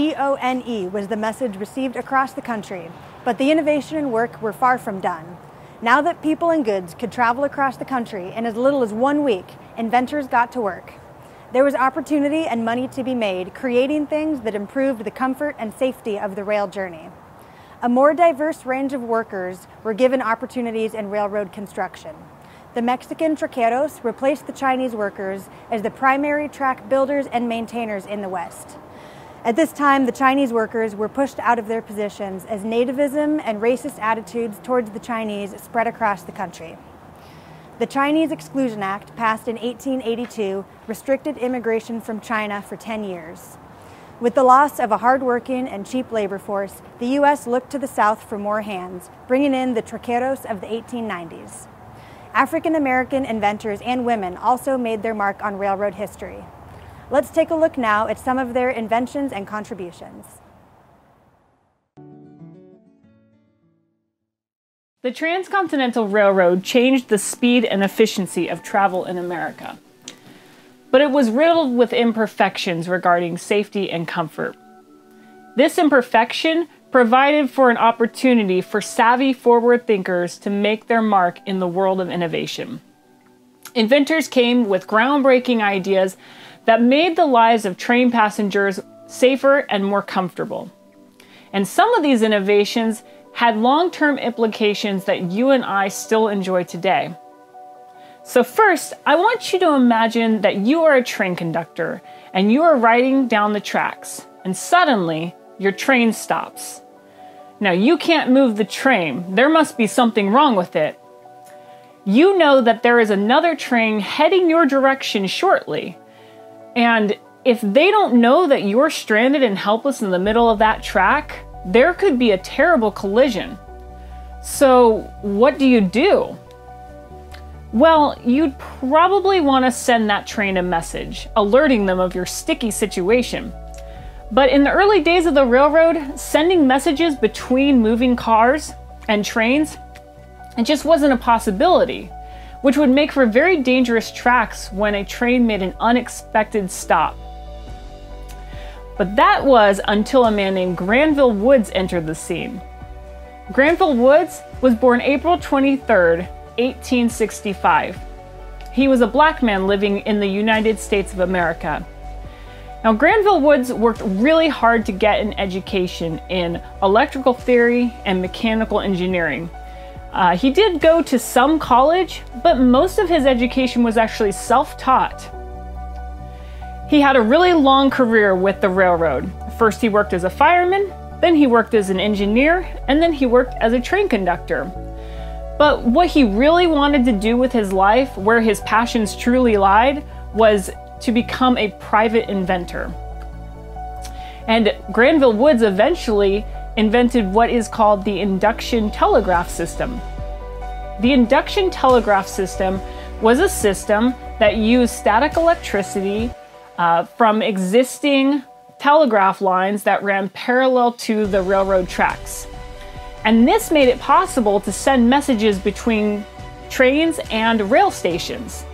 G-O-N-E was the message received across the country, but the innovation and work were far from done. Now that people and goods could travel across the country in as little as 1 week, inventors got to work. There was opportunity and money to be made, creating things that improved the comfort and safety of the rail journey. A more diverse range of workers were given opportunities in railroad construction. The Mexican traqueros replaced the Chinese workers as the primary track builders and maintainers in the West. At this time, the Chinese workers were pushed out of their positions as nativism and racist attitudes towards the Chinese spread across the country. The Chinese Exclusion Act, passed in 1882, restricted immigration from China for 10 years. With the loss of a hard-working and cheap labor force, the U.S. looked to the South for more hands, bringing in the traqueros of the 1890s. African-American inventors and women also made their mark on railroad history. Let's take a look now at some of their inventions and contributions. The Transcontinental Railroad changed the speed and efficiency of travel in America, but it was riddled with imperfections regarding safety and comfort. This imperfection provided for an opportunity for savvy forward thinkers to make their mark in the world of innovation. Inventors came with groundbreaking ideas that made the lives of train passengers safer and more comfortable. And some of these innovations had long-term implications that you and I still enjoy today. So first, I want you to imagine that you are a train conductor and you are riding down the tracks, and suddenly your train stops. Now, you can't move the train. There must be something wrong with it. You know that there is another train heading your direction shortly. And if they don't know that you're stranded and helpless in the middle of that track, there could be a terrible collision. So what do? Well, you'd probably want to send that train a message, alerting them of your sticky situation. But in the early days of the railroad, sending messages between moving cars and trains, it just wasn't a possibility, which would make for very dangerous tracks when a train made an unexpected stop. But that was until a man named Granville Woods entered the scene. Granville Woods was born April 23rd, 1865. He was a black man living in the United States of America. Now, Granville Woods worked really hard to get an education in electrical theory and mechanical engineering. He did go to some college, but most of his education was actually self-taught. He had a really long career with the railroad. First he worked as a fireman, then he worked as an engineer, and then he worked as a train conductor. But what he really wanted to do with his life, where his passions truly lied, was to become a private inventor. And Granville Woods eventually invented what is called the Induction telegraph system. The Induction telegraph system was a system that used static electricity from existing telegraph lines that ran parallel to the railroad tracks. And this made it possible to send messages between trains and rail stations.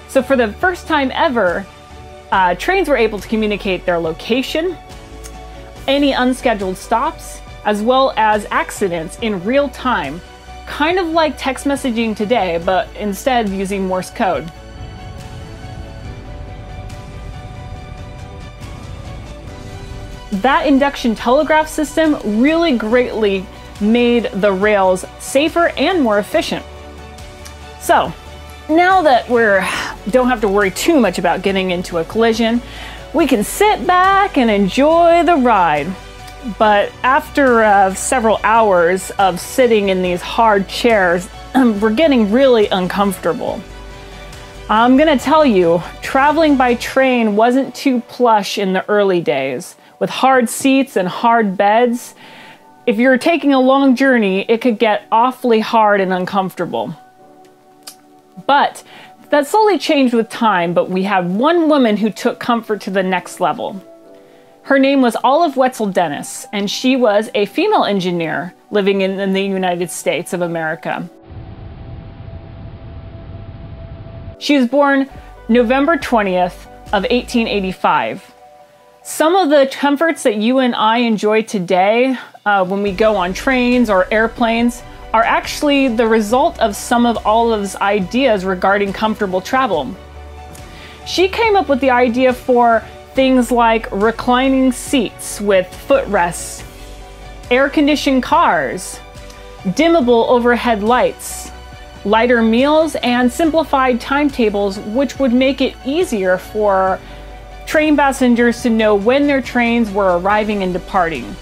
So for the first time ever, trains were able to communicate their location, any unscheduled stops, as well as accidents in real time, kind of like text messaging today, but instead using Morse code. That induction telegraph system really greatly made the rails safer and more efficient. So, now that we don't have to worry too much about getting into a collision, we can sit back and enjoy the ride. But after several hours of sitting in these hard chairs, we're getting really uncomfortable. I'm gonna tell you, traveling by train wasn't too plush in the early days. With hard seats and hard beds, if you're taking a long journey, it could get awfully hard and uncomfortable. But that slowly changed with time, but we had one woman who took comfort to the next level. Her name was Olive Wetzel Dennis, and she was a female engineer living in the United States of America. She was born November 20th of 1885. Some of the comforts that you and I enjoy today when we go on trains or airplanes are actually the result of some of Olive's ideas regarding comfortable travel. She came up with the idea for things like reclining seats with footrests, air-conditioned cars, dimmable overhead lights, lighter meals, and simplified timetables, which would make it easier for train passengers to know when their trains were arriving and departing.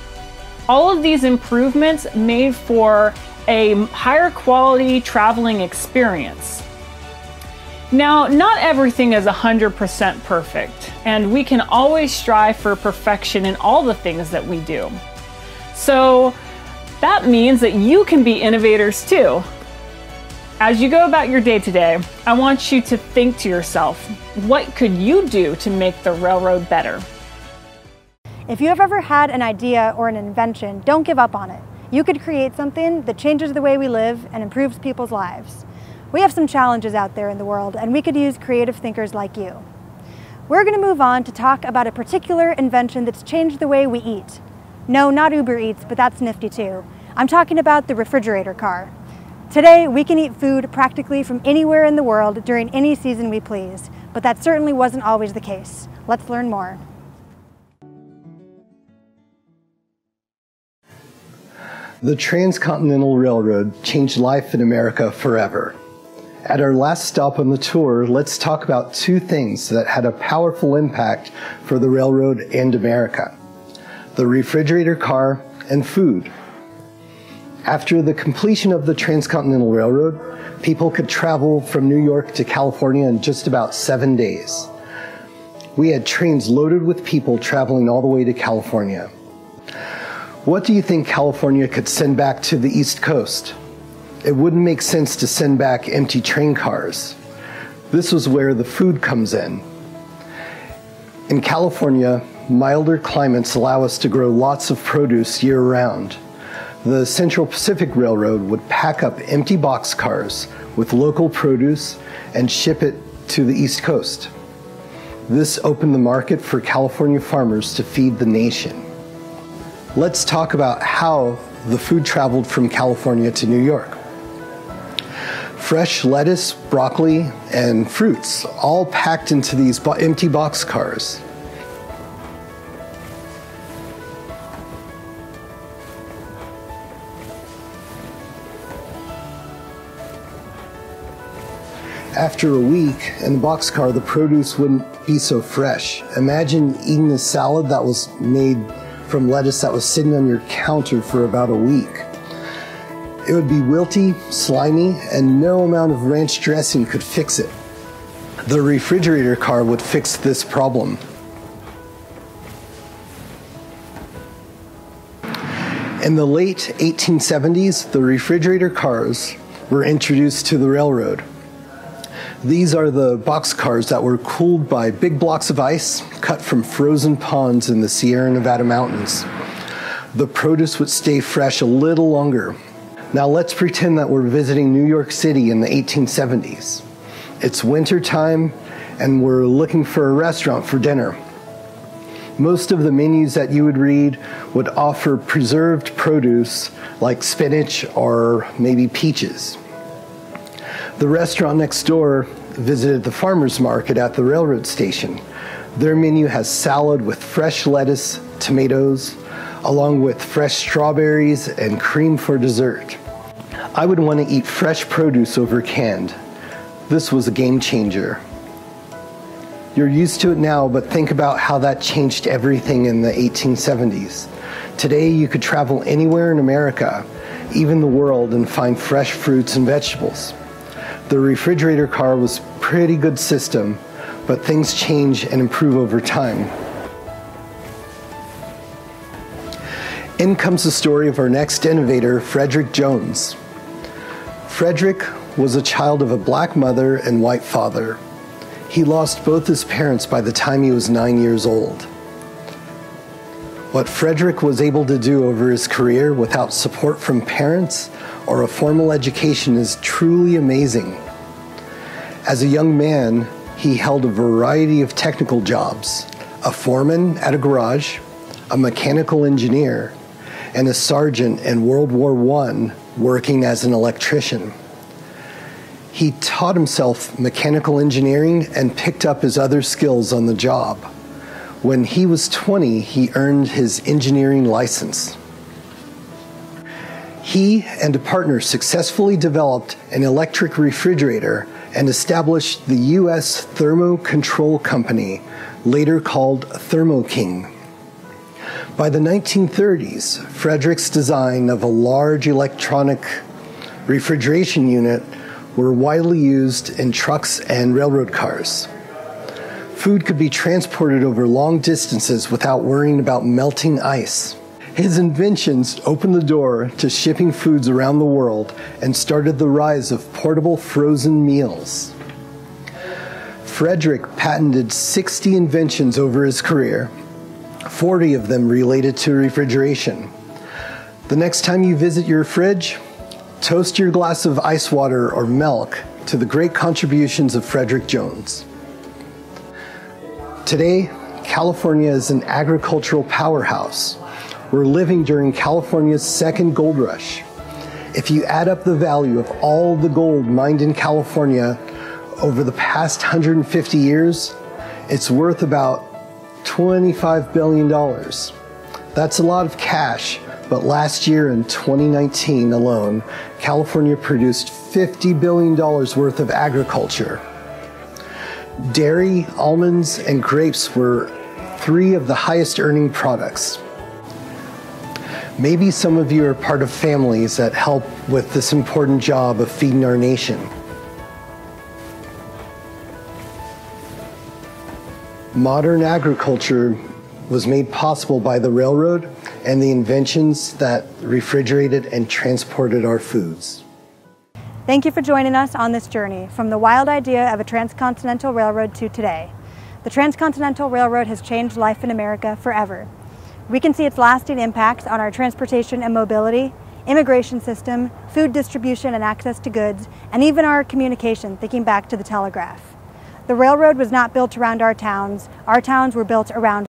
All of these improvements made for a higher quality traveling experience. Now, not everything is 100% perfect, and we can always strive for perfection in all the things that we do. So that means that you can be innovators too. As you go about your day today, I want you to think to yourself, what could you do to make the railroad better? If you have ever had an idea or an invention, don't give up on it. You could create something that changes the way we live and improves people's lives. We have some challenges out there in the world, and we could use creative thinkers like you. We're going to move on to talk about a particular invention that's changed the way we eat. No, not Uber Eats, but that's nifty too. I'm talking about the refrigerator car. Today, we can eat food practically from anywhere in the world during any season we please, but that certainly wasn't always the case. Let's learn more. The Transcontinental Railroad changed life in America forever. At our last stop on the tour, let's talk about two things that had a powerful impact for the railroad and America: the refrigerator car and food. After the completion of the Transcontinental Railroad, people could travel from New York to California in just about 7 days. We had trains loaded with people traveling all the way to California. What do you think California could send back to the East Coast? It wouldn't make sense to send back empty train cars. This was where the food comes in. In California, milder climates allow us to grow lots of produce year-round. The Central Pacific Railroad would pack up empty boxcars with local produce and ship it to the East Coast. This opened the market for California farmers to feed the nation. Let's talk about how the food traveled from California to New York. Fresh lettuce, broccoli, and fruits, all packed into these empty boxcars. After a week in the boxcar, the produce wouldn't be so fresh. Imagine eating a salad that was made from lettuce that was sitting on your counter for about a week. It would be wilty, slimy, and no amount of ranch dressing could fix it. The refrigerator car would fix this problem. In the late 1870s, the refrigerator cars were introduced to the railroad. These are the boxcars that were cooled by big blocks of ice cut from frozen ponds in the Sierra Nevada mountains. The produce would stay fresh a little longer. Now let's pretend that we're visiting New York City in the 1870s. It's winter time and we're looking for a restaurant for dinner. Most of the menus that you would read would offer preserved produce like spinach or maybe peaches. The restaurant next door visited the farmer's market at the railroad station. Their menu has salad with fresh lettuce, tomatoes, along with fresh strawberries and cream for dessert. I would want to eat fresh produce over canned. This was a game changer. You're used to it now, but think about how that changed everything in the 1870s. Today, you could travel anywhere in America, even the world, and find fresh fruits and vegetables. The refrigerator car was a pretty good system, but things change and improve over time. In comes the story of our next innovator, Frederick Jones. Frederick was a child of a black mother and white father. He lost both his parents by the time he was 9 years old. What Frederick was able to do over his career without support from parents or a formal education is truly amazing. As a young man, he held a variety of technical jobs, a foreman at a garage, a mechanical engineer, and a sergeant in World War I working as an electrician. He taught himself mechanical engineering and picked up his other skills on the job. When he was 20, he earned his engineering license. He and a partner successfully developed an electric refrigerator and established the U.S. Thermo Control Company, later called Thermo King. By the 1930s, Frederick's design of a large electronic refrigeration unit were widely used in trucks and railroad cars. Food could be transported over long distances without worrying about melting ice. His inventions opened the door to shipping foods around the world and started the rise of portable frozen meals. Frederick patented 60 inventions over his career, 40 of them related to refrigeration. The next time you visit your fridge, toast your glass of ice water or milk to the great contributions of Frederick Jones. Today, California is an agricultural powerhouse. We're living during California's second gold rush. If you add up the value of all the gold mined in California over the past 150 years, it's worth about $25 billion. That's a lot of cash, but last year in 2019 alone, California produced $50 billion worth of agriculture. Dairy, almonds, and grapes were three of the highest earning products. Maybe some of you are part of families that help with this important job of feeding our nation. Modern agriculture was made possible by the railroad and the inventions that refrigerated and transported our foods. Thank you for joining us on this journey from the wild idea of a transcontinental railroad to today. The Transcontinental Railroad has changed life in America forever. We can see its lasting impacts on our transportation and mobility, immigration system, food distribution and access to goods, and even our communication, thinking back to the telegraph. The railroad was not built around our towns were built around